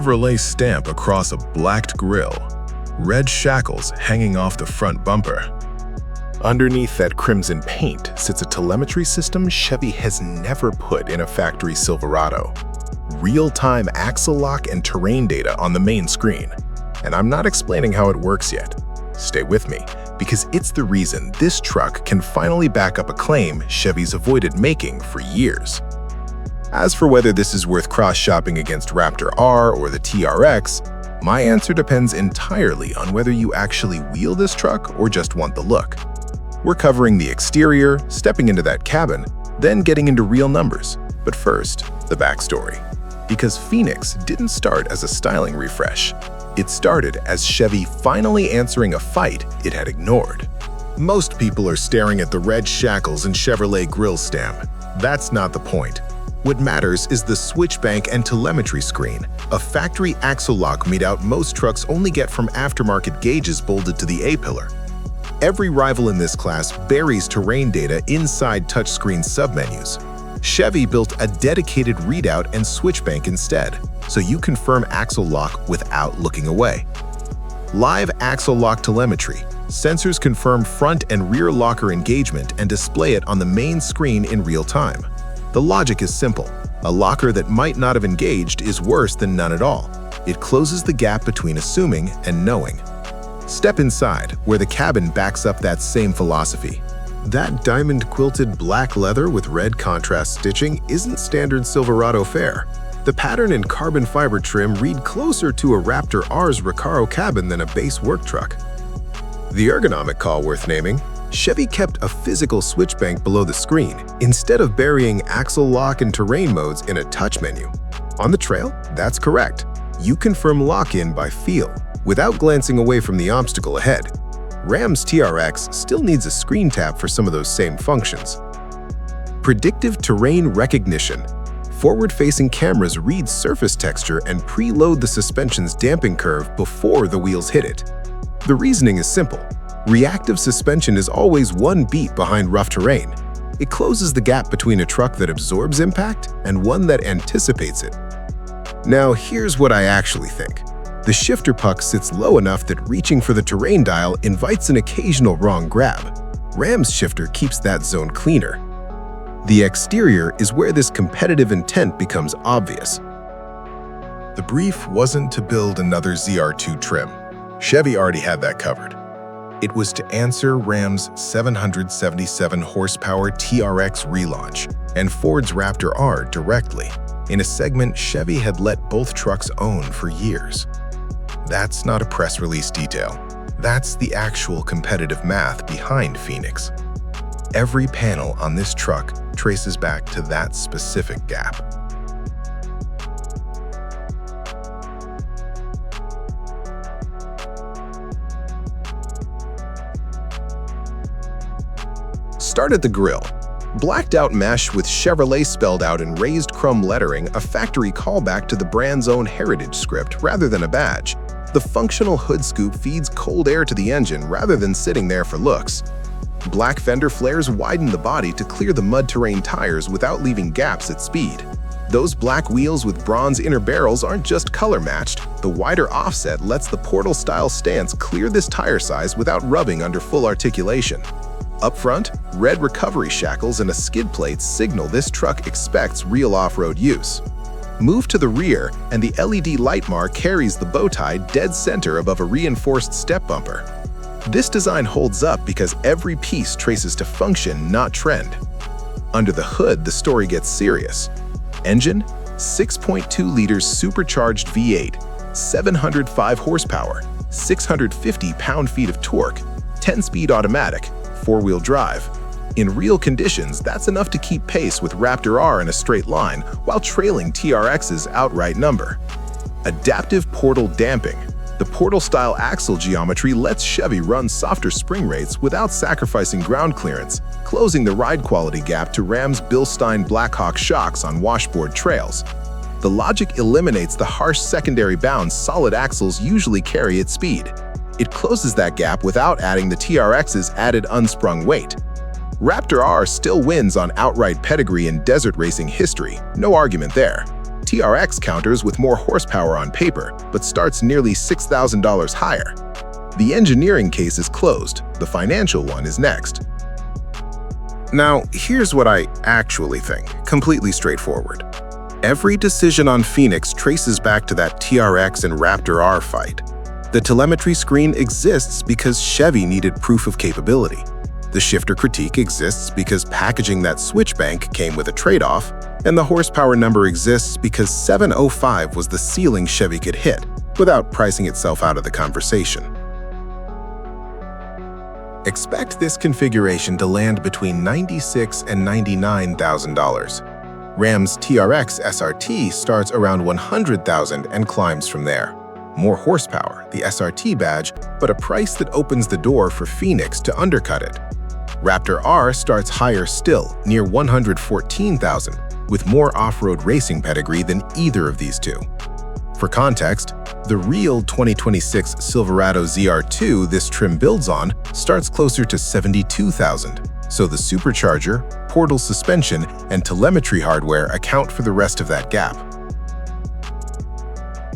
Chevrolet stamp across a blacked grille, red shackles hanging off the front bumper. Underneath that crimson paint sits a telemetry system Chevy has never put in a factory Silverado. Real-time axle lock and terrain data on the main screen. And I'm not explaining how it works yet. Stay with me, because it's the reason this truck can finally back up a claim Chevy's avoided making for years. As for whether this is worth cross-shopping against Raptor R or the TRX, my answer depends entirely on whether you actually wheel this truck or just want the look. We're covering the exterior, stepping into that cabin, then getting into real numbers. But first, the backstory. Because PHOENIX didn't start as a styling refresh. It started as Chevy finally answering a fight it had ignored. Most people are staring at the red shackles and Chevrolet grille stamp. That's not the point. What matters is the switch bank and telemetry screen, a factory axle lock readout most trucks only get from aftermarket gauges bolted to the A-pillar. Every rival in this class buries terrain data inside touchscreen submenus. Chevy built a dedicated readout and switch bank instead, so you confirm axle lock without looking away. Live axle lock telemetry. Sensors confirm front and rear locker engagement and display it on the main screen in real time. The logic is simple. A locker that might not have engaged is worse than none at all. It closes the gap between assuming and knowing. Step inside, where the cabin backs up that same philosophy. That diamond-quilted black leather with red contrast stitching isn't standard Silverado fare. The pattern and carbon fiber trim read closer to a Raptor R's Recaro cabin than a base work truck. The ergonomic call worth naming, Chevy kept a physical switch bank below the screen instead of burying axle lock and terrain modes in a touch menu. On the trail, that's correct. You confirm lock-in by feel, without glancing away from the obstacle ahead. Ram's TRX still needs a screen tap for some of those same functions. Predictive terrain recognition. Forward-facing cameras read surface texture and preload the suspension's damping curve before the wheels hit it. The reasoning is simple. Reactive suspension is always one beat behind rough terrain. It closes the gap between a truck that absorbs impact and one that anticipates it. Now, here's what I actually think. The shifter puck sits low enough that reaching for the terrain dial invites an occasional wrong grab. Ram's shifter keeps that zone cleaner. The exterior is where this competitive intent becomes obvious. The brief wasn't to build another ZR2 trim. Chevy already had that covered. It was to answer Ram's 777 horsepower TRX relaunch and Ford's Raptor R directly, in a segment Chevy had let both trucks own for years. That's not a press release detail. That's the actual competitive math behind PHOENIX. Every panel on this truck traces back to that specific gap. Start at the grille. Blacked out mesh with Chevrolet spelled out in raised chrome lettering, a factory callback to the brand's own heritage script rather than a badge. The functional hood scoop feeds cold air to the engine rather than sitting there for looks. Black fender flares widen the body to clear the mud terrain tires without leaving gaps at speed. Those black wheels with bronze inner barrels aren't just color matched. The wider offset lets the portal-style stance clear this tire size without rubbing under full articulation. Up front, red recovery shackles and a skid plate signal this truck expects real off-road use. Move to the rear, and the LED light mar carries the bow tie dead center above a reinforced step bumper. This design holds up because every piece traces to function, not trend. Under the hood, the story gets serious. Engine, 6.2 liters supercharged V8, 705 horsepower, 650 pound-feet of torque, 10-speed automatic, four-wheel drive. In real conditions, that's enough to keep pace with Raptor R in a straight line while trailing TRX's outright number. Adaptive portal damping. The portal-style axle geometry lets Chevy run softer spring rates without sacrificing ground clearance, closing the ride quality gap to Ram's Bilstein Blackhawk shocks on washboard trails. The logic eliminates the harsh secondary bounds solid axles usually carry at speed. It closes that gap without adding the TRX's added unsprung weight. Raptor R still wins on outright pedigree and desert racing history, no argument there. TRX counters with more horsepower on paper, but starts nearly $6,000 higher. The engineering case is closed, the financial one is next. Now, here's what I actually think, completely straightforward. Every decision on PHOENIX traces back to that TRX and Raptor R fight. The telemetry screen exists because Chevy needed proof of capability. The shifter critique exists because packaging that switch bank came with a trade-off, and the horsepower number exists because 705 was the ceiling Chevy could hit, without pricing itself out of the conversation. Expect this configuration to land between $96,000 and $99,000. Ram's TRX SRT starts around $100,000 and climbs from there. More horsepower, the SRT badge, but a price that opens the door for PHOENIX to undercut it. Raptor R starts higher still, near $114,000, with more off-road racing pedigree than either of these two. For context, the real 2026 Silverado ZR2 this trim builds on starts closer to $72,000, so the supercharger, portal suspension, and telemetry hardware account for the rest of that gap.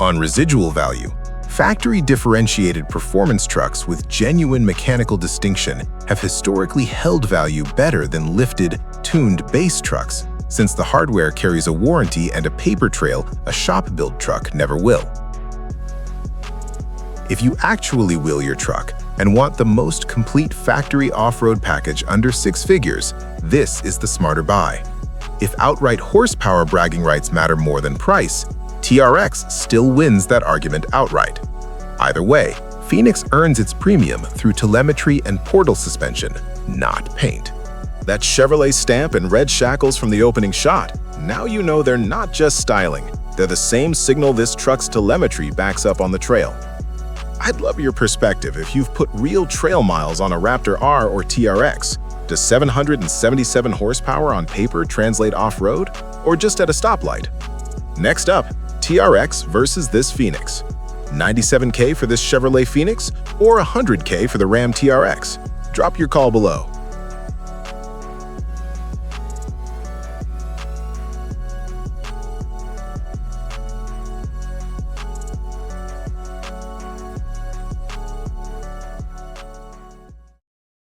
On residual value, factory-differentiated performance trucks with genuine mechanical distinction have historically held value better than lifted, tuned base trucks, since the hardware carries a warranty and a paper trail a shop-built truck never will. If you actually will your truck and want the most complete factory off-road package under 6 figures, this is the smarter buy. If outright horsepower bragging rights matter more than price, TRX still wins that argument outright. Either way, PHOENIX earns its premium through telemetry and portal suspension, not paint. That Chevrolet stamp and red shackles from the opening shot, now you know they're not just styling, they're the same signal this truck's telemetry backs up on the trail. I'd love your perspective if you've put real trail miles on a Raptor R or TRX. Does 777 horsepower on paper translate off-road, or just at a stoplight? Next up, TRX versus this PHOENIX. $97K for this Chevrolet PHOENIX or $100K for the Ram TRX? Drop your call below.